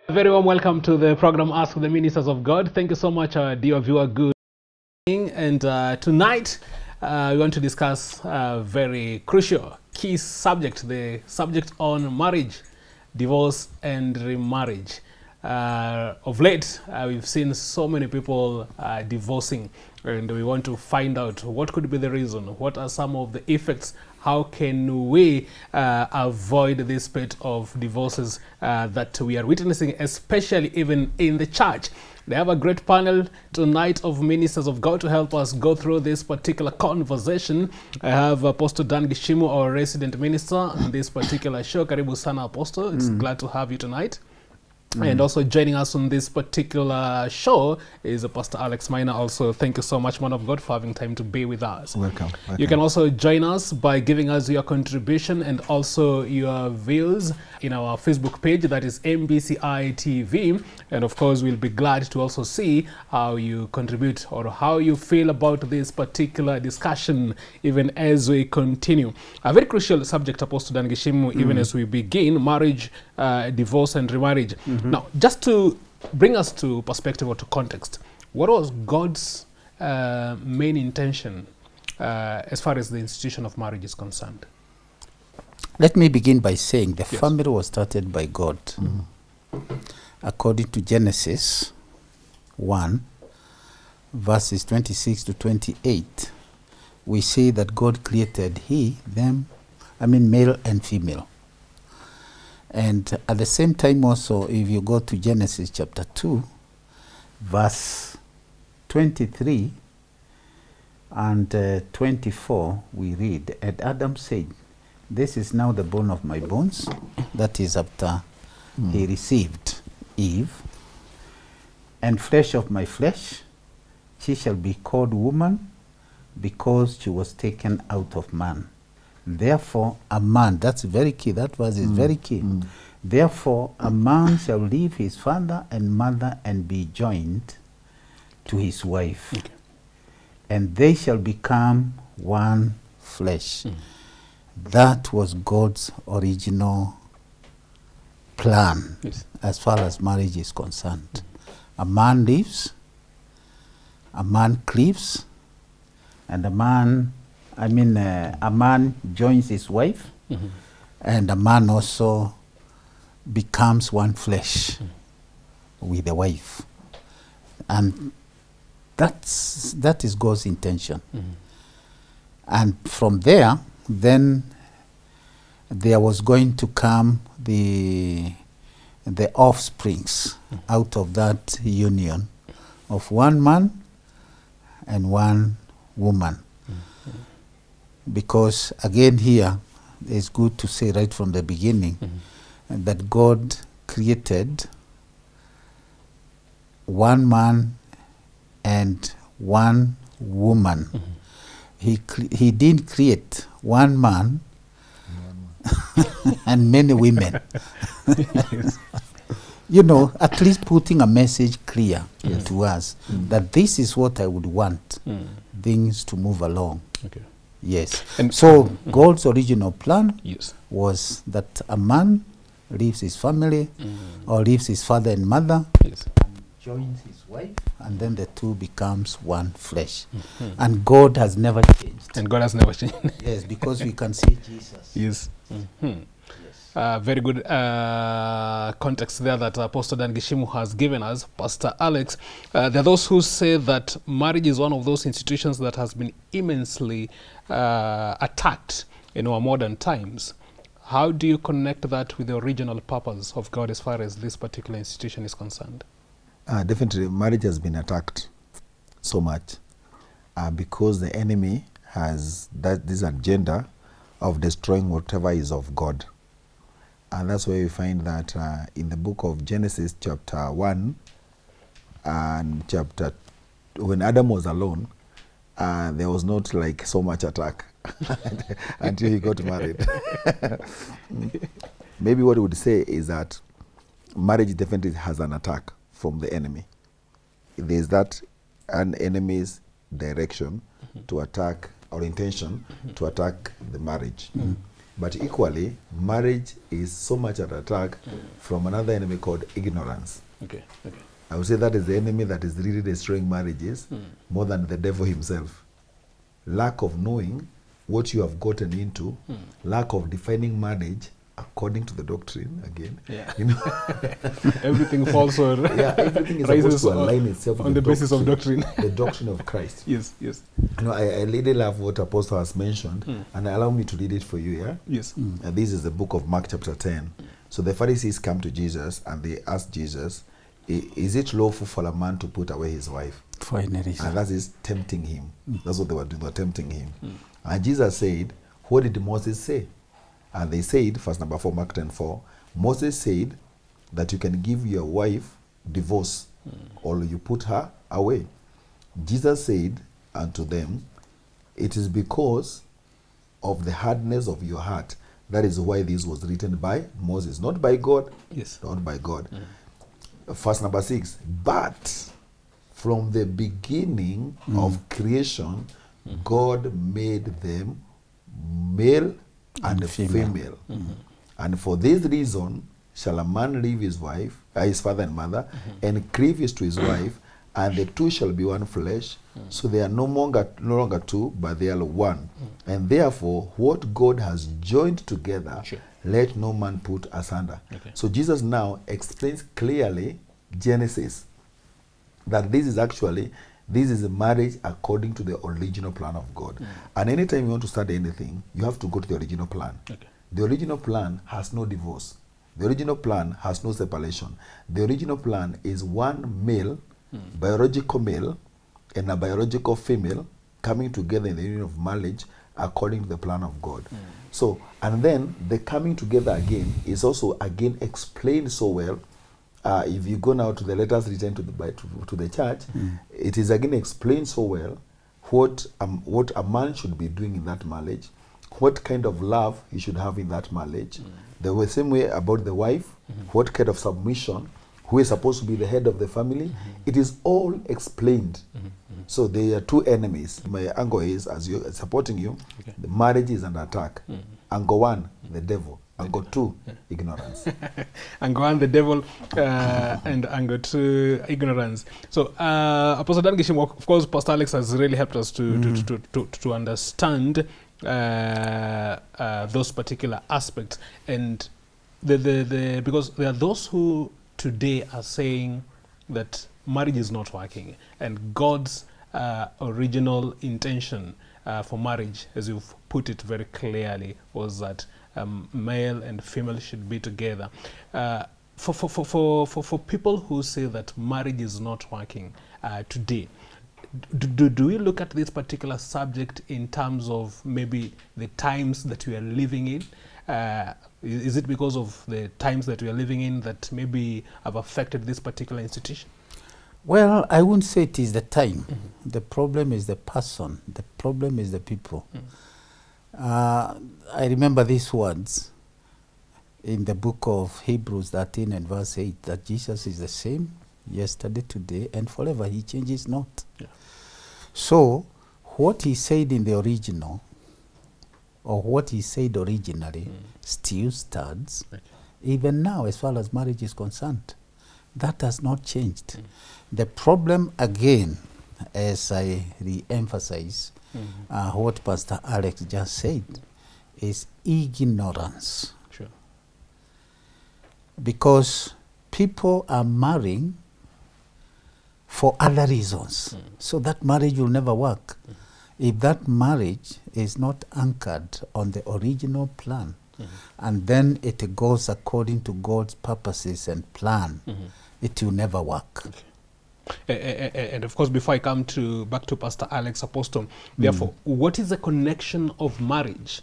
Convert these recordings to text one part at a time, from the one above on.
Very warm welcome to the program Ask the Ministers of God. Thank you so much, dear viewer. Good evening. And tonight we want to discuss a very crucial, key subject, the subject on marriage, divorce and remarriage. Of late, we've seen so many people divorcing, and we want to find out what could be the reason, what are some of the effects, how can we avoid this spate of divorces that we are witnessing, especially even in the church. They have a great panel tonight of ministers of God to help us go through this particular conversation. I have Apostle Dan Gishimu, our resident minister, on this particular show. Karibu sana, Apostle. It's glad to have you tonight. And also joining us on this particular show is Pastor Alex Minor. Also, thank you so much, man of God, for having time to be with us. Welcome. You can also join us by giving us your contribution and also your views in our Facebook page, that is MBCI TV. And of course, we'll be glad to also see how you contribute or how you feel about this particular discussion, even as we continue. A very crucial subject, Apostle Dan Gishimu, even as we begin, marriage, divorce and remarriage. Now, just to bring us to perspective or to context, what was God's main intention as far as the institution of marriage is concerned? Let me begin by saying the family was started by God. According to Genesis 1, verses 26 to 28, we see that God created male and female. And at the same time also, if you go to Genesis chapter 2, verse 23 and 24, we read, and Adam said, this is now the bone of my bones. That is after he received Eve. And flesh of my flesh, she shall be called woman, because she was taken out of man. Therefore, a man, that's very key, that verse is very key. Therefore, a man shall leave his father and mother and be joined to his wife, and they shall become one flesh. That was God's original plan as far as marriage is concerned. A man lives, a man cleaves, and a man joins his wife, and a man also becomes one flesh with the wife. And that is God's intention. And from there, then there was going to come the offsprings out of that union of one man and one woman. Because again here, it's good to say right from the beginning that God created one man and one woman. He didn't create one man and many women. You know, at least putting a message clear to us that this is what I would want things to move along. Yes. And so God's original plan was that a man leaves his family or leaves his father and mother and joins his wife, and then the two becomes one flesh. And God has never changed. And God has never changed. Yes, because we can see Jesus. Yes. Very good context there that Apostle Dan Gishimu has given us. Pastor Alex, there are those who say that marriage is one of those institutions that has been immensely attacked in our modern times. How do you connect that with the original purpose of God as far as this particular institution is concerned? Definitely, marriage has been attacked so much because the enemy has this agenda of destroying whatever is of God. And that's why we find that in the book of Genesis chapter 1 and when Adam was alone, there was not like so much attack until he got married. Maybe what we would say is that marriage definitely has an attack from the enemy. There's that an enemy's direction to attack or intention to attack the marriage. But equally, marriage is so much an attack from another enemy called ignorance. Okay. Okay. I would say that is the enemy that is really destroying marriages more than the devil himself. Lack of knowing what you have gotten into, lack of defining marriage according to the doctrine again. Yeah. You know, Everything falls on. yeah, everything is rises supposed to align itself with on the basis of doctrine. the doctrine of Christ. Yes. Yes. You know, I really love what Apostle has mentioned, and allow me to read it for you. Yeah. Yes. And this is the book of Mark chapter 10. So the Pharisees come to Jesus and they ask Jesus, is it lawful for a man to put away his wife? Finally. And that is tempting him. That's what they were doing. They were tempting him. And Jesus said, what did Moses say? And they said, verse number 4, Mark 10:4, Moses said that you can give your wife divorce or you put her away. Jesus said unto them, it is because of the hardness of your heart. That is why this was written by Moses, not by God. Yes. Not by God. Verse number 6, but from the beginning of creation, God made them male and female. And for this reason shall a man leave his wife, his father and mother, and cleave to his wife, and the two shall be one flesh. So they are no longer two, but they are one. And therefore, what God has joined together, let no man put asunder. Okay. So Jesus now explains clearly Genesis, that this is a marriage according to the original plan of God. And anytime you want to start anything, you have to go to the original plan. Okay. The original plan has no divorce. The original plan has no separation. The original plan is one male, biological male, and a biological female coming together in the union of marriage according to the plan of God. So, and then the coming together again is also again explained so well. If you go now to the letters written to the church, it is again explained so well what a man should be doing in that marriage, what kind of love he should have in that marriage. The same way about the wife, what kind of submission, who is supposed to be the head of the family. It is all explained. So there are two enemies. My angle is, as you supporting you, the marriage is under attack. Angle one, the devil. Angle two, ignorance. Angle one, the devil, and angle two, ignorance. So, Apostle Dan Gishim, of course, Pastor Alex has really helped us to understand those particular aspects, and because there are those who today are saying that marriage is not working, and God's original intention for marriage, as you've put it very clearly, was that male and female should be together. For people who say that marriage is not working today, do we look at this particular subject in terms of maybe the times that we are living in? Is it because of the times that we are living in that maybe have affected this particular institution? Well, I wouldn't say it is the time. The problem is the person. The problem is the people. I remember these words in the book of Hebrews 13 and verse 8, that Jesus is the same yesterday, today, and forever. He changes not. Yeah. So, what he said in the original, or what he said originally, still stands, even now, as far as marriage is concerned. That has not changed. The problem, again, as I re-emphasize what Pastor Alex just said, is ignorance. Sure. Because people are marrying for other reasons. So that marriage will never work. If that marriage is not anchored on the original plan, and then it goes according to God's purposes and plan, it will never work. And of course, before I come back to Pastor Alex Apostle, therefore, what is the connection of marriage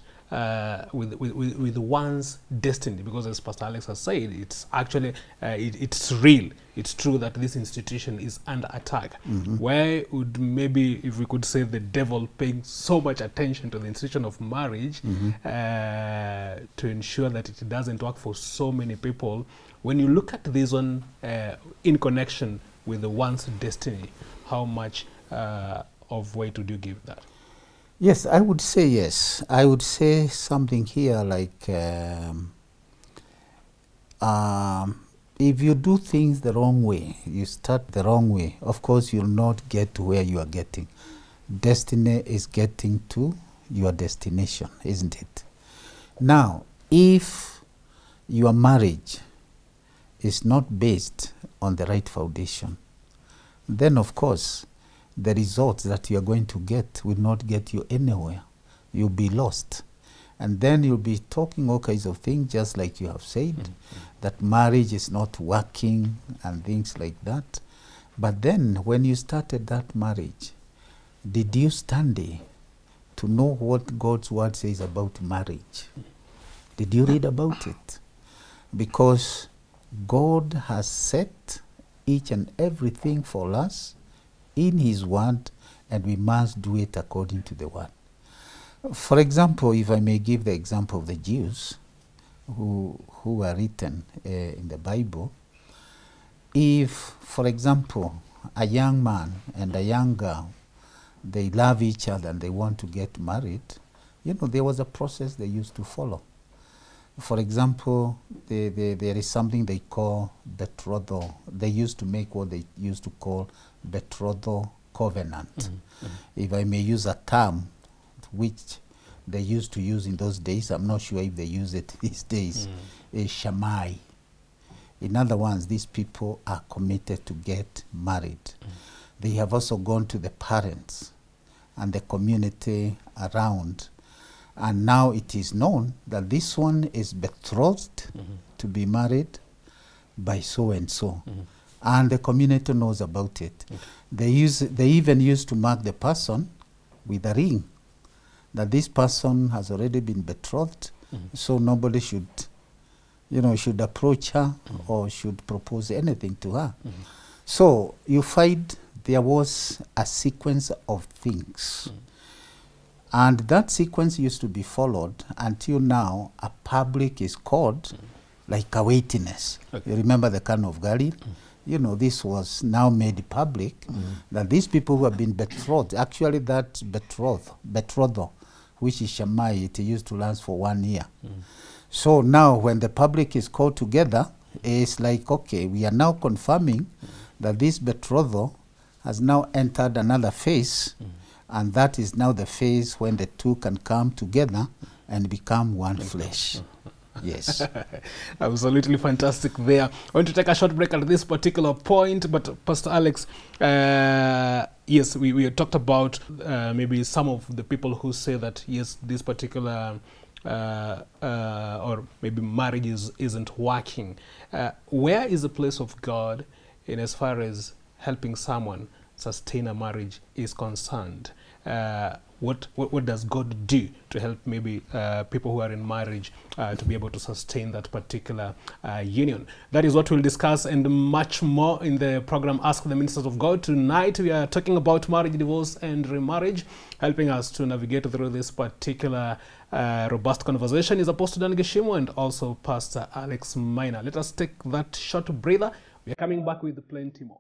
with one's destiny? Because as Pastor Alex has said, it's actually it's real. It's true that this institution is under attack. Where would maybe, if we could say, the devil paying so much attention to the institution of marriage to ensure that it doesn't work for so many people? When you look at this one in connection with one's destiny, how much of weight would you give that? Yes, I would say yes. I would say something here like if you do things the wrong way, you start the wrong way, of course you'll not get to where you are getting. Destiny is getting to your destination, isn't it? Now, if your marriage is not based on the right foundation, then of course the results that you are going to get will not get you anywhere. You'll be lost. And then you'll be talking all kinds of things, just like you have said, that marriage is not working and things like that. But then when you started that marriage, did you study to know what God's word says about marriage? Did you read about it? Because God has set each and everything for us in his word, and we must do it according to the word. For example, if I may give the example of the Jews who are written in the Bible, if, for example, a young man and a young girl, they love each other and they want to get married, you know, there was a process they used to follow. For example, there is something they call betrothal. They used to make what they used to call betrothal covenant. If I may use a term which they used to use in those days, I'm not sure if they use it these days, is shamai. In other words, these people are committed to get married. They have also gone to the parents and the community around, and now it is known that this one is betrothed to be married by so and so. And the community knows about it. They even used to mark the person with a ring, that this person has already been betrothed, so nobody should, should approach her or should propose anything to her. So you find there was a sequence of things. And that sequence used to be followed until now a public is called like a witness. You remember the Cana of Galilee? You know, this was now made public, that these people who have been betrothed, actually that betrothal, which is shamai, it used to last for 1 year. So now when the public is called together, it's like, okay, we are now confirming that this betrothal has now entered another phase, and that is now the phase when the two can come together and become one flesh. Yes. Absolutely fantastic there. I want to take a short break at this particular point, but Pastor Alex, yes, we talked about maybe some of the people who say that, yes, this particular or maybe marriage isn't working. Where is the place of God in as far as helping someone sustain a marriage is concerned? What does God do to help maybe people who are in marriage to be able to sustain that particular union? That is what we'll discuss and much more in the program Ask the Ministers of God. Tonight we are talking about marriage, divorce and remarriage. Helping us to navigate through this particular robust conversation is Apostle Dan Geshimo and also Pastor Alex Minor. Let us take that short breather. We are coming back with plenty more.